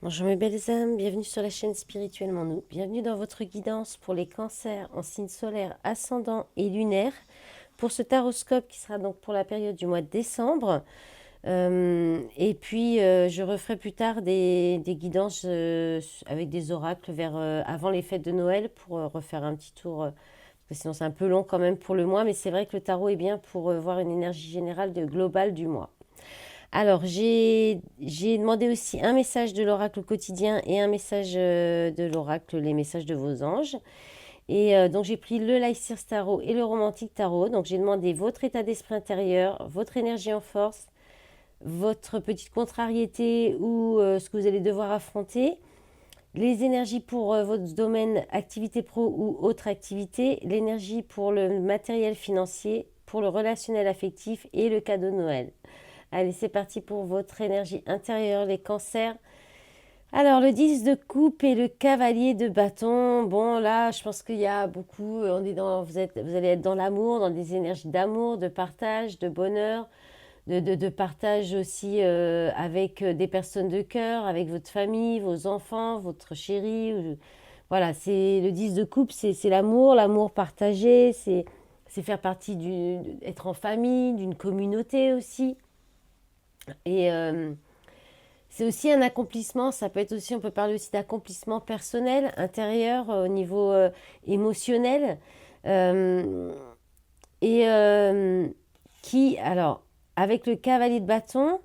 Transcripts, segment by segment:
Bonjour mes belles âmes, bienvenue sur la chaîne Spirituellement Nous. Bienvenue dans votre guidance pour les cancers en signe solaire, ascendant et lunaire. Pour ce taroscope qui sera donc pour la période du mois de décembre. Et puis je referai plus tard des guidances avec des oracles avant les fêtes de Noël pour refaire un petit tour. Parce que sinon c'est un peu long quand même pour le mois, mais c'est vrai que le tarot est bien pour voir une énergie générale globale du mois. Alors, j'ai demandé aussi un message de l'oracle quotidien et un message de l'oracle, les messages de vos anges. Et donc, j'ai pris le Lycir Tarot et le Romantique Tarot. Donc, j'ai demandé votre état d'esprit intérieur, votre énergie en force, votre petite contrariété ou ce que vous allez devoir affronter, les énergies pour votre domaine activité pro ou autre activité, l'énergie pour le matériel financier, pour le relationnel affectif et le cadeau de Noël. Allez, c'est parti pour votre énergie intérieure, les cancers. Alors, le 10 de coupe et le cavalier de bâton. Bon, là, je pense qu'il y a beaucoup. Vous allez être dans l'amour, dans des énergies d'amour, de partage, de bonheur, de partage aussi avec des personnes de cœur, avec votre famille, vos enfants, votre chéri. Voilà, c'est le 10 de coupe, c'est l'amour, l'amour partagé, c'est faire partie être en famille, d'une communauté aussi. Et c'est aussi un accomplissement, ça peut être aussi, on peut parler aussi d'accomplissement personnel, intérieur, au niveau émotionnel. Euh, et alors, avec le cavalier de bâton,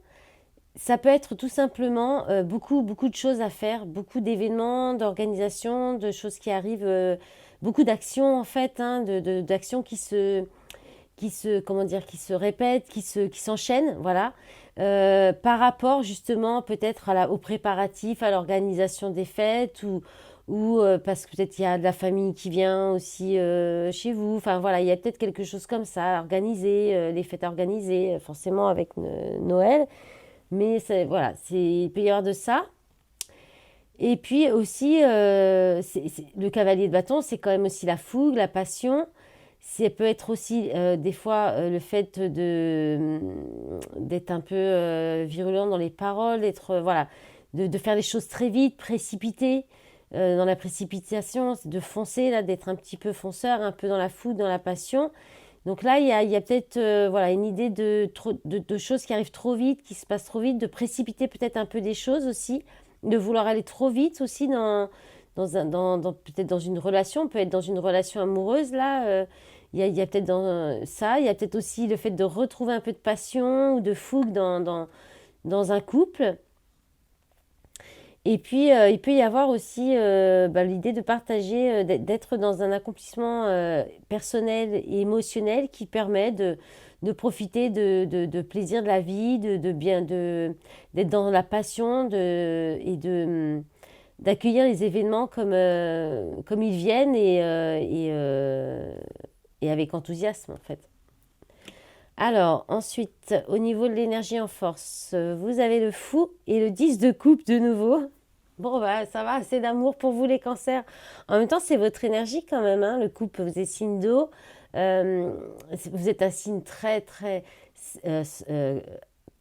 ça peut être tout simplement beaucoup, beaucoup de choses à faire, beaucoup d'événements, d'organisations, de choses qui arrivent, beaucoup d'actions en fait, hein, d'actions comment dire, qui se répètent, qui s'enchaînent, voilà, par rapport justement peut-être aux préparatifs, à l'organisation des fêtes ou parce que peut-être il y a de la famille qui vient aussi chez vous. Enfin voilà, il y a peut-être quelque chose comme ça à organiser, les fêtes à organiser, forcément avec Noël. Mais voilà, il peut y avoir de ça. Et puis aussi, le cavalier de bâton, c'est quand même aussi la fougue, la passion. Ça peut être aussi des fois le fait d'être un peu virulent dans les paroles, voilà, de faire les choses très vite, précipité, dans la précipitation, de foncer, là, d'être un petit peu fonceur, un peu dans la fougue, dans la passion. Donc là, il y a peut-être voilà, une idée de choses qui arrivent trop vite, qui se passent trop vite, de précipiter peut-être un peu des choses aussi, de vouloir aller trop vite aussi peut-être dans une relation, on peut être dans une relation amoureuse là. Il y a peut-être dans ça, il y a peut-être aussi le fait de retrouver un peu de passion ou de fougue dans un couple. Et puis, il peut y avoir aussi l'idée de partager, d'être dans un accomplissement personnel et émotionnel qui permet de profiter de plaisir de la vie, d'être dans la passion d'accueillir les événements comme ils viennent et avec enthousiasme en fait. Alors, ensuite, au niveau de l'énergie en force, vous avez le fou et le 10 de coupe de nouveau. Bon, bah, ça va, assez d'amour pour vous, les cancers. En même temps, c'est votre énergie quand même, hein, le couple, vous êtes signe d'eau. Euh, vous êtes un signe très, très euh, euh,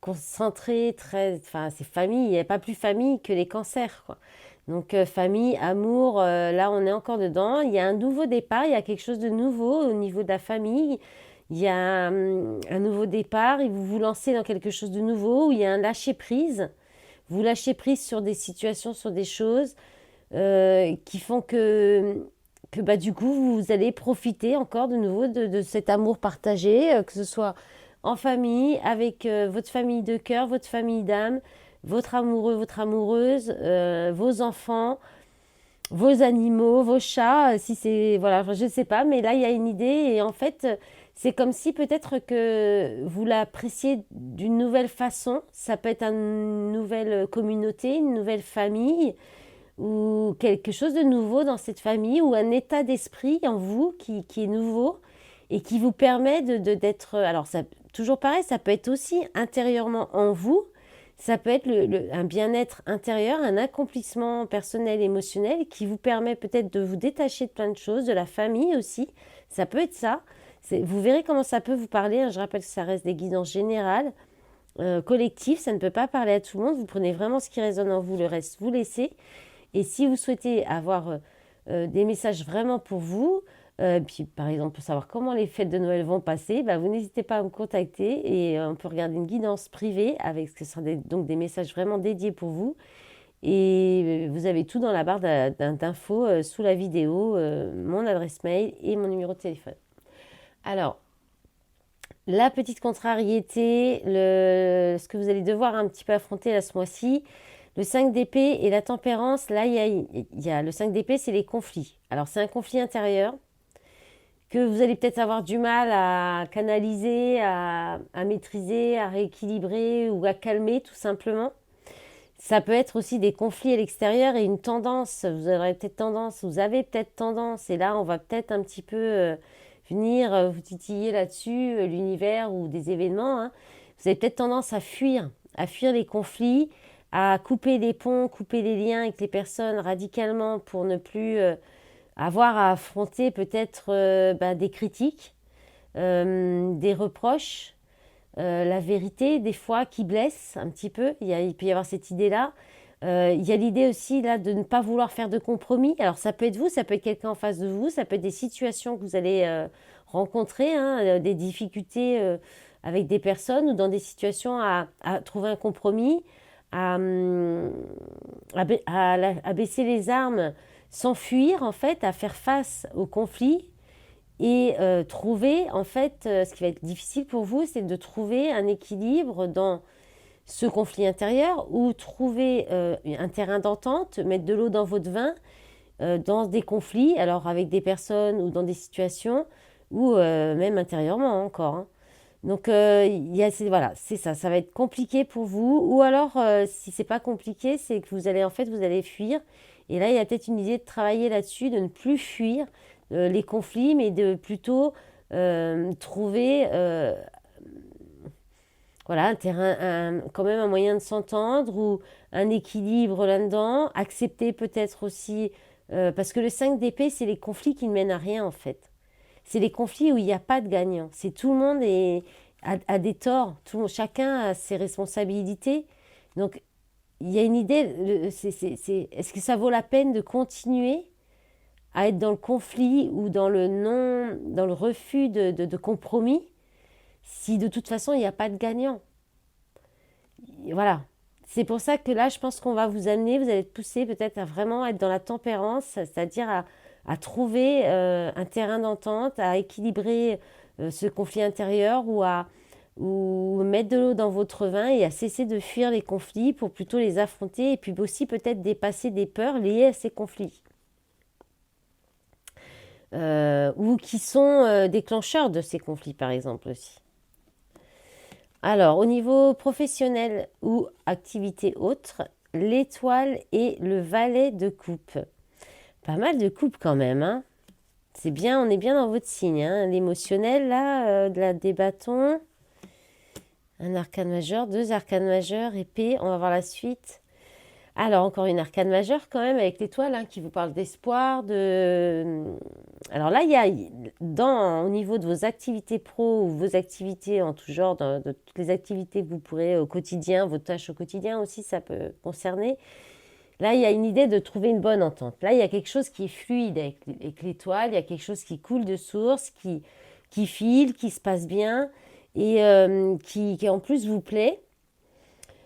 concentré, très. Enfin, c'est famille. Il n'y a pas plus famille que les cancers, quoi. Donc, famille, amour, là, on est encore dedans. Il y a un nouveau départ, il y a quelque chose de nouveau au niveau de la famille. Il y a un nouveau départ et vous vous lancez dans quelque chose de nouveau où il y a un lâcher-prise. Vous lâchez prise sur des situations, sur des choses qui font que bah, du coup, vous allez profiter encore de nouveau de cet amour partagé, que ce soit en famille, avec votre famille de cœur, votre famille d'âme, votre amoureux, votre amoureuse, vos enfants, vos animaux, vos chats, si c'est voilà, enfin, je ne sais pas, mais là il y a une idée et en fait c'est comme si peut-être que vous l'appréciez d'une nouvelle façon. Ça peut être une nouvelle communauté, une nouvelle famille ou quelque chose de nouveau dans cette famille ou un état d'esprit en vous qui est nouveau et qui vous permet d'être. Alors ça, toujours pareil, ça peut être aussi intérieurement en vous. Ça peut être un bien-être intérieur, un accomplissement personnel, émotionnel qui vous permet peut-être de vous détacher de plein de choses, de la famille aussi. Ça peut être ça. Vous verrez comment ça peut vous parler, hein. Je rappelle que ça reste des guidances générales. collectif, ça ne peut pas parler à tout le monde. Vous prenez vraiment ce qui résonne en vous, le reste, vous laissez. Et si vous souhaitez avoir des messages vraiment pour vous, puis par exemple pour savoir comment les fêtes de Noël vont passer, bah, vous n'hésitez pas à me contacter et on peut regarder une guidance privée avec ce que ce sera donc des messages vraiment dédiés pour vous. Et vous avez tout dans la barre d'infos sous la vidéo, mon adresse mail et mon numéro de téléphone. Alors, la petite contrariété, ce que vous allez devoir un petit peu affronter là ce mois-ci, le 5 d'épée et la tempérance, là il y a le 5 d'épée, c'est les conflits. Alors c'est un conflit intérieur que vous allez peut-être avoir du mal à canaliser, à maîtriser, à rééquilibrer ou à calmer tout simplement. Ça peut être aussi des conflits à l'extérieur et une tendance. Vous avez peut-être tendance, et là on va peut-être un petit peu venir vous titiller là-dessus, l'univers ou des événements. Hein. Vous avez peut-être tendance à fuir les conflits, à couper les ponts, couper les liens avec les personnes radicalement pour ne plus avoir à affronter peut-être des critiques, des reproches, la vérité des fois qui blesse un petit peu. Il peut y avoir cette idée-là. Il y a l'idée aussi là de ne pas vouloir faire de compromis. Alors ça peut être vous, ça peut être quelqu'un en face de vous, ça peut être des situations que vous allez rencontrer, hein, des difficultés avec des personnes ou dans des situations à trouver un compromis, à baisser les armes, s'enfuir en fait, à faire face au conflit et trouver en fait, ce qui va être difficile pour vous, c'est de trouver un équilibre dans ce conflit intérieur ou trouver un terrain d'entente, mettre de l'eau dans votre vin dans des conflits, alors avec des personnes ou dans des situations ou même intérieurement encore. Hein. Donc voilà, c'est ça, ça va être compliqué pour vous. Ou alors si c'est pas compliqué, c'est que vous allez fuir. Et là, il y a peut-être une idée de travailler là-dessus, de ne plus fuir les conflits, mais de plutôt trouver voilà, un terrain, quand même un moyen de s'entendre ou un équilibre là-dedans. Accepter peut-être aussi, parce que le 5 d'épée, c'est les conflits qui ne mènent à rien en fait. C'est les conflits où il n'y a pas de gagnant. C'est tout le monde a des torts, chacun a ses responsabilités. Donc il y a une idée, est-ce que ça vaut la peine de continuer à être dans le conflit ou dans le refus de compromis si de toute façon il n'y a pas de gagnant. Voilà. C'est pour ça que là, je pense qu'on va vous amener, vous allez être poussé peut-être à vraiment être dans la tempérance, c'est-à-dire à trouver un terrain d'entente, à équilibrer ce conflit intérieur ou mettre de l'eau dans votre vin et à cesser de fuir les conflits pour plutôt les affronter et puis aussi peut-être dépasser des peurs liées à ces conflits. Ou qui sont déclencheurs de ces conflits par exemple aussi. Alors, au niveau professionnel ou activité autre, l'étoile et le valet de coupe. Pas mal de coupes quand même, hein. C'est bien, on est bien dans votre signe, hein. L'émotionnel, là, des bâtons. Un arcane majeur, 2 arcanes majeurs, épée, on va voir la suite. Alors, encore une arcane majeure quand même avec l'étoile hein, qui vous parle d'espoir. Alors là, il y a au niveau de vos activités pro ou vos activités en tout genre, de toutes les activités que vous pourrez au quotidien, vos tâches au quotidien aussi, ça peut concerner. Là, il y a une idée de trouver une bonne entente. Là, il y a quelque chose qui est fluide avec l'étoile, il y a quelque chose qui coule de source, qui file, qui se passe bien et qui en plus vous plaît.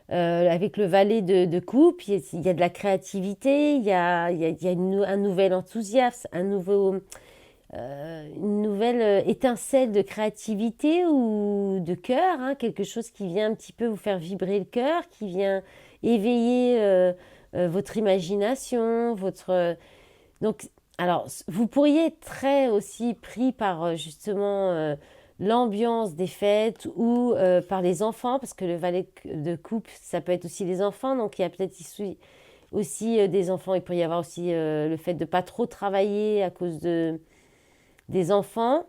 Avec le valet de coupe, il y a de la créativité, il y a un nouvel enthousiasme, une nouvelle étincelle de créativité ou de cœur, hein, quelque chose qui vient un petit peu vous faire vibrer le cœur, qui vient éveiller votre imagination, donc, alors, vous pourriez être très aussi pris par justement l'ambiance des fêtes ou par les enfants, parce que le valet de coupe, ça peut être aussi les enfants, donc il y a peut-être ici aussi des enfants, il peut y avoir aussi le fait de ne pas trop travailler à cause des enfants.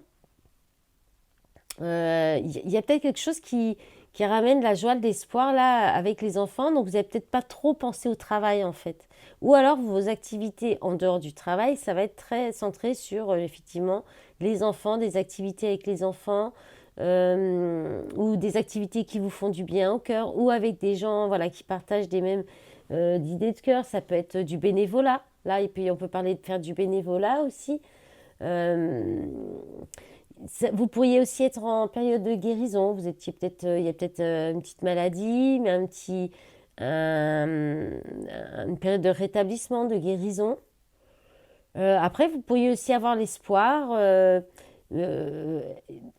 Il y a peut-être quelque chose qui ramène la joie, l'espoir là avec les enfants, donc vous n'avez peut-être pas trop pensé au travail en fait. Ou alors vos activités en dehors du travail, ça va être très centré sur effectivement les enfants, des activités avec les enfants, ou des activités qui vous font du bien au cœur, ou avec des gens voilà, qui partagent des mêmes idées de cœur. Ça peut être du bénévolat. Là, et puis on peut parler de faire du bénévolat aussi. Euh, Vous pourriez aussi être en période de guérison. Vous étiez peut-être, il y a peut-être une petite maladie, mais une période de rétablissement, de guérison. Après, vous pourriez aussi avoir l'espoir, euh,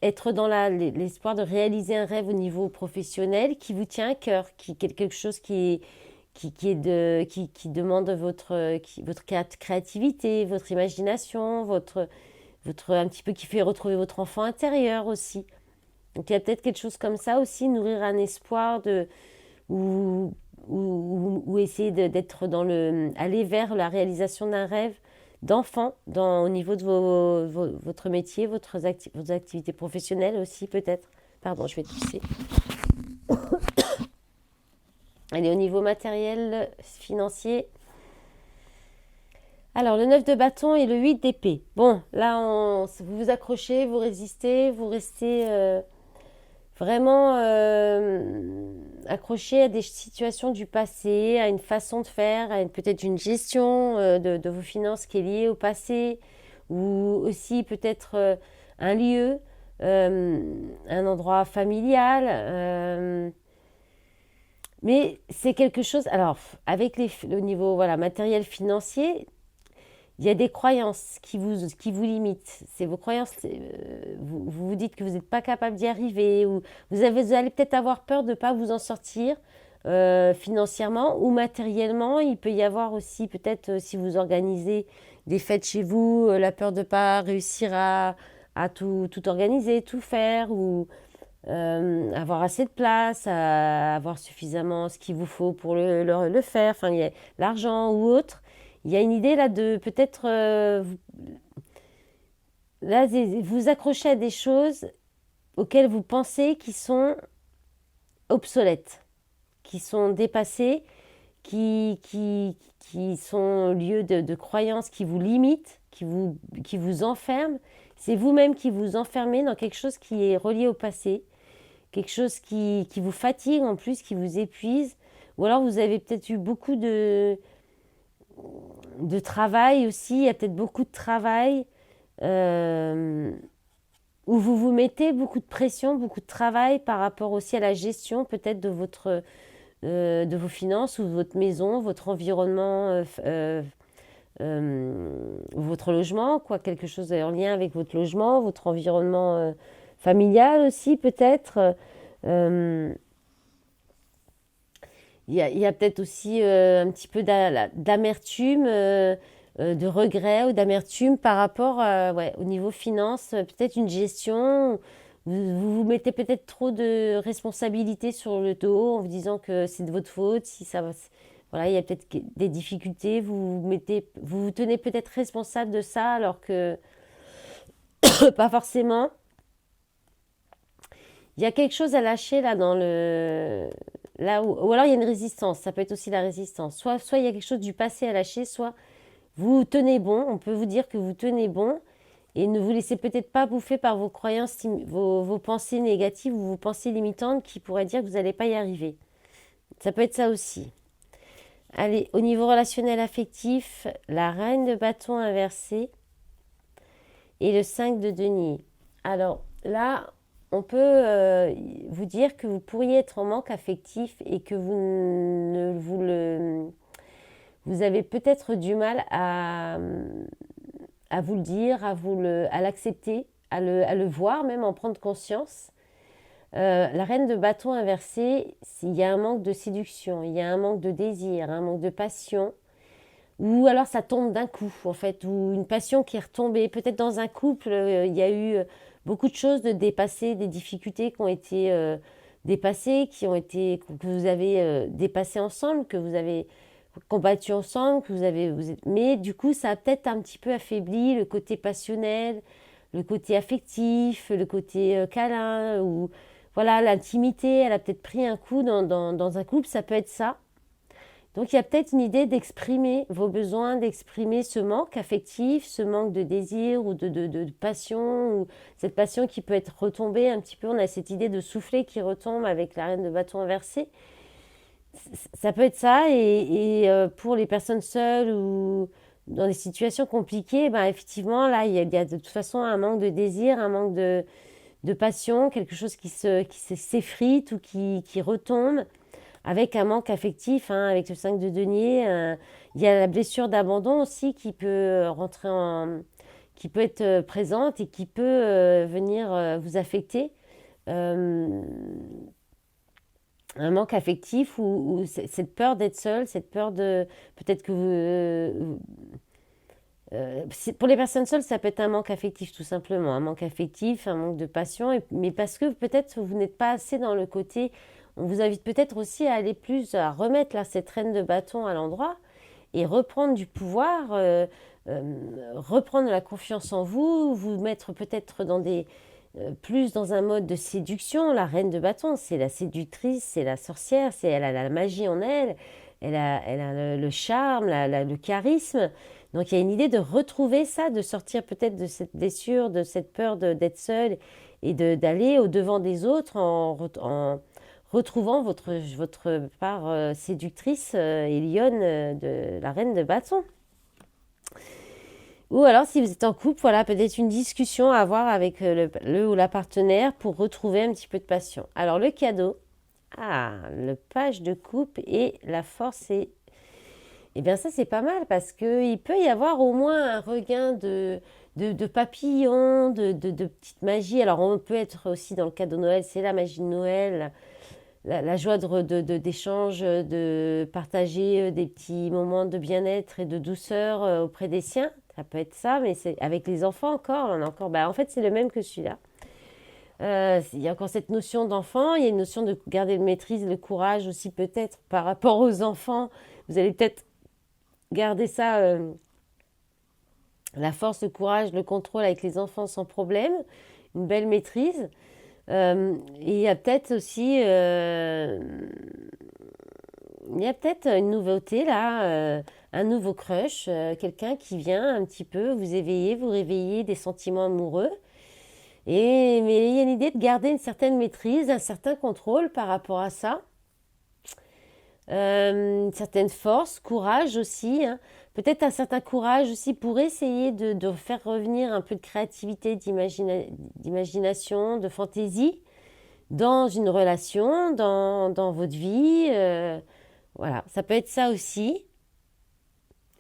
être dans l'espoir de réaliser un rêve au niveau professionnel qui vous tient à cœur, qui est quelque chose qui demande votre créativité, votre imagination, un petit peu qui fait retrouver votre enfant intérieur aussi. Donc il y a peut-être quelque chose comme ça aussi, nourrir un espoir ou, ou essayer d'être aller vers la réalisation d'un rêve d'enfant au niveau de votre métier, vos activités professionnelles aussi peut-être. Pardon, je vais tousser. Allez, au niveau matériel, financier. Alors, le 9 de bâton et le 8 d'épée. Bon, là, vous vous accrochez, vous résistez, vous restez vraiment accroché à des situations du passé, à une façon de faire, peut-être une gestion de vos finances qui est liée au passé, ou aussi peut-être un lieu, un endroit familial. Mais c'est quelque chose, alors avec le niveau voilà, matériel financier, il y a des croyances qui vous limitent. C'est vos croyances, vous vous dites que vous n'êtes pas capable d'y arriver, ou vous allez peut-être avoir peur de ne pas vous en sortir financièrement ou matériellement. Il peut y avoir aussi peut-être si vous organisez des fêtes chez vous, la peur de ne pas réussir à tout organiser, tout faire, ou avoir assez de place, avoir suffisamment ce qu'il vous faut pour le faire, enfin, il y a l'argent ou autre. Il y a une idée là de peut-être là, vous accrocher à des choses auxquelles vous pensez qui sont obsolètes, qui sont dépassées, qui sont lieu de croyances qui vous limitent, qui vous enferment. C'est vous-même qui vous enfermez dans quelque chose qui est relié au passé, quelque chose qui vous fatigue en plus, qui vous épuise. Ou alors vous avez peut-être eu beaucoup de travail aussi, il y a peut-être beaucoup de travail où vous vous mettez beaucoup de pression, beaucoup de travail par rapport aussi à la gestion peut-être de vos finances ou de votre maison, votre environnement, votre logement, quoi, quelque chose en lien avec votre logement, votre environnement familial aussi peut-être. Il y a peut-être aussi un petit peu d'amertume, de regret ou d'amertume par rapport ouais, au niveau finance, peut-être une gestion. Vous mettez peut-être trop de responsabilités sur le dos en vous disant que c'est de votre faute. Si ça, voilà, il y a peut-être des difficultés. Vous tenez peut-être responsable de ça alors que pas forcément. Il y a quelque chose à lâcher là ou alors il y a une résistance, ça peut être aussi la résistance. Soit il y a quelque chose du passé à lâcher, soit vous tenez bon, on peut vous dire que vous tenez bon et ne vous laissez peut-être pas bouffer par vos croyances, vos pensées négatives ou vos pensées limitantes qui pourraient dire que vous n'allez pas y arriver. Ça peut être ça aussi. Allez, au niveau relationnel affectif, la reine de bâton inversée et le 5 de denier. Alors là, on peut vous dire que vous pourriez être en manque affectif et que vous avez peut-être du mal à vous le dire, à l'accepter, à le voir, même en prendre conscience. La reine de bâton inversée, il y a un manque de séduction, il y a un manque de désir, un manque de passion, ou alors ça tombe d'un coup, en fait, ou une passion qui est retombée. Peut-être dans un couple, il y a eu beaucoup de choses de dépassées, des difficultés qui ont été dépassées, que vous avez dépassées ensemble, que vous avez combattu ensemble, mais du coup, ça a peut-être un petit peu affaibli le côté passionnel, le côté affectif, le côté câlin, ou voilà, l'intimité, elle a peut-être pris un coup dans un couple, ça peut être ça. Donc il y a peut-être une idée d'exprimer vos besoins, d'exprimer ce manque affectif, ce manque de désir ou de passion, ou cette passion qui peut être retombée un petit peu. On a cette idée de souffler qui retombe avec la reine de bâton inversée. Ça peut être ça, et pour les personnes seules ou dans des situations compliquées, ben effectivement, là, il y a de toute façon un manque de désir, un manque de passion, quelque chose qui s'effrite ou qui retombe, avec un manque affectif, hein, avec le 5 de denier. Il y a la blessure d'abandon aussi qui peut qui peut être présente et qui peut venir vous affecter. Euh, un manque affectif ou cette peur d'être seul, cette peur de peut-être que pour les personnes seules, ça peut être un manque affectif tout simplement, un manque affectif, un manque de passion, mais parce que peut-être vous n'êtes pas assez dans le côté, on vous invite peut-être aussi à aller plus, à remettre là cette reine de bâton à l'endroit et reprendre du pouvoir, reprendre la confiance en vous, vous mettre peut-être dans plus dans un mode de séduction. La reine de bâton, c'est la séductrice, c'est la sorcière, elle a la magie en elle, elle a le charme, le charisme. Donc il y a une idée de retrouver ça, de sortir peut-être de cette blessure, de cette peur d'être seule et d'aller au-devant des autres en retrouvant votre part séductrice et lionne de la reine de bâton. Ou alors, si vous êtes en couple, voilà, peut-être une discussion à avoir avec le ou la partenaire pour retrouver un petit peu de passion. Alors, le cadeau, le page de coupe et la force et eh bien ça c'est pas mal parce qu'il peut y avoir au moins un regain de papillons, de petite magie. Alors on peut être aussi dans le cadeau de Noël, c'est la magie de Noël, la joie d'échange, de partager des petits moments de bien-être et de douceur auprès des siens. Ça peut être ça, mais c'est avec les enfants encore. On a encore en fait, c'est le même que celui-là. Il y a encore cette notion d'enfant, il y a une notion de garder le maîtrise, le courage aussi peut-être par rapport aux enfants. Vous allez peut-être garder ça, la force, le courage, le contrôle avec les enfants sans problème, une belle maîtrise. Et il y a peut-être aussi il y a peut-être une nouveauté là, un nouveau crush, quelqu'un qui vient un petit peu vous éveiller, vous réveiller des sentiments amoureux. Mais il y a l'idée de garder une certaine maîtrise, un certain contrôle par rapport à ça. Une certaine force, courage aussi, hein. Peut-être un certain courage aussi pour essayer de faire revenir un peu de créativité, d'imagination, de fantaisie dans une relation, dans votre vie. Voilà, ça peut être ça aussi.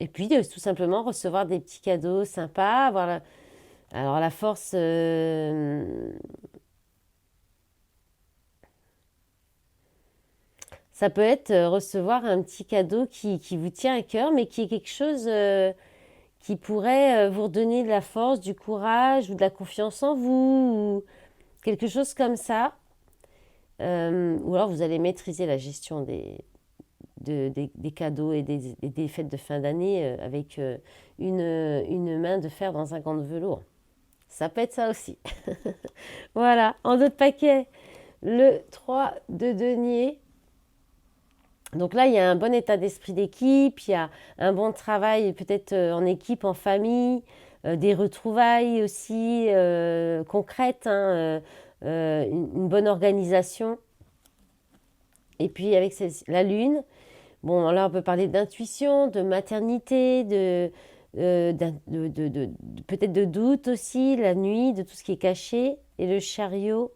Et puis de tout simplement recevoir des petits cadeaux sympas, alors la force... ça peut être recevoir un petit cadeau qui vous tient à cœur, mais qui est quelque chose qui pourrait vous redonner de la force, du courage ou de la confiance en vous, ou quelque chose comme ça. Ou alors vous allez maîtriser la gestion des cadeaux et des fêtes de fin d'année avec une main de fer dans un gant de velours. Ça peut être ça aussi. Voilà, en d'autres paquets, le 3 de denier. Donc là, il y a un bon état d'esprit d'équipe, il y a un bon travail peut-être en équipe, en famille, des retrouvailles aussi concrètes, hein, une bonne organisation. Et puis avec la lune, bon là on peut parler d'intuition, de maternité, peut-être de doute aussi, la nuit, de tout ce qui est caché, et le chariot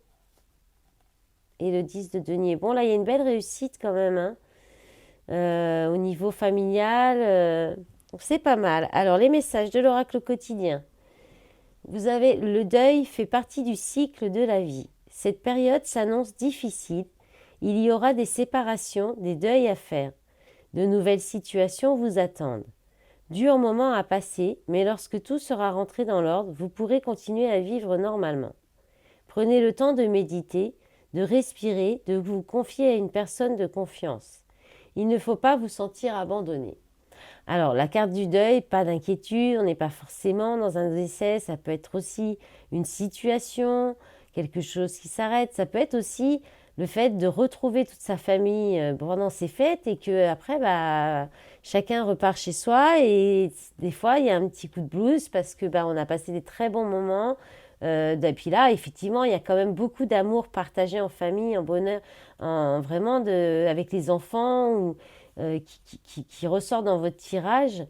et le 10 de denier. Bon là il y a une belle réussite quand même, hein. Au niveau familial, donc c'est pas mal. Alors les messages de l'oracle quotidien. Vous avez le deuil fait partie du cycle de la vie. Cette période s'annonce difficile. Il y aura des séparations, des deuils à faire. De nouvelles situations vous attendent. Dur moment à passer, mais lorsque tout sera rentré dans l'ordre, vous pourrez continuer à vivre normalement. Prenez le temps de méditer, de respirer, de vous confier à une personne de confiance. Il ne faut pas vous sentir abandonné. Alors, la carte du deuil, pas d'inquiétude, on n'est pas forcément dans un décès, ça peut être aussi une situation, quelque chose qui s'arrête, ça peut être aussi le fait de retrouver toute sa famille pendant ces fêtes et que après, bah, chacun repart chez soi et des fois, il y a un petit coup de blues parce que bah, on a passé des très bons moments. Et puis là, effectivement, il y a quand même beaucoup d'amour partagé en famille, en bonheur, vraiment avec les enfants qui ressort dans votre tirage.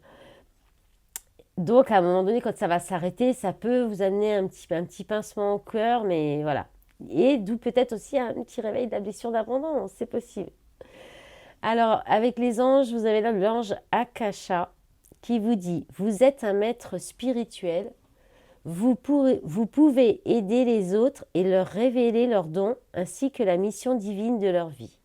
Donc, à un moment donné, quand ça va s'arrêter, ça peut vous amener un petit pincement au cœur, mais voilà. Et d'où peut-être aussi un petit réveil de la blessure d'abandon, c'est possible. Alors, avec les anges, vous avez là l'ange Akasha qui vous dit, vous êtes un maître spirituel, vous pouvez aider les autres et leur révéler leurs dons ainsi que la mission divine de leur vie.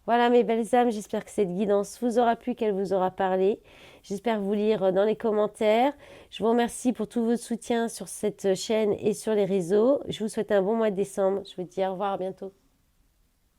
Voilà mes belles âmes, j'espère que cette guidance vous aura plu, qu'elle vous aura parlé. J'espère vous lire dans les commentaires. Je vous remercie pour tout votre soutien sur cette chaîne et sur les réseaux. Je vous souhaite un bon mois de décembre. Je vous dis au revoir, à bientôt.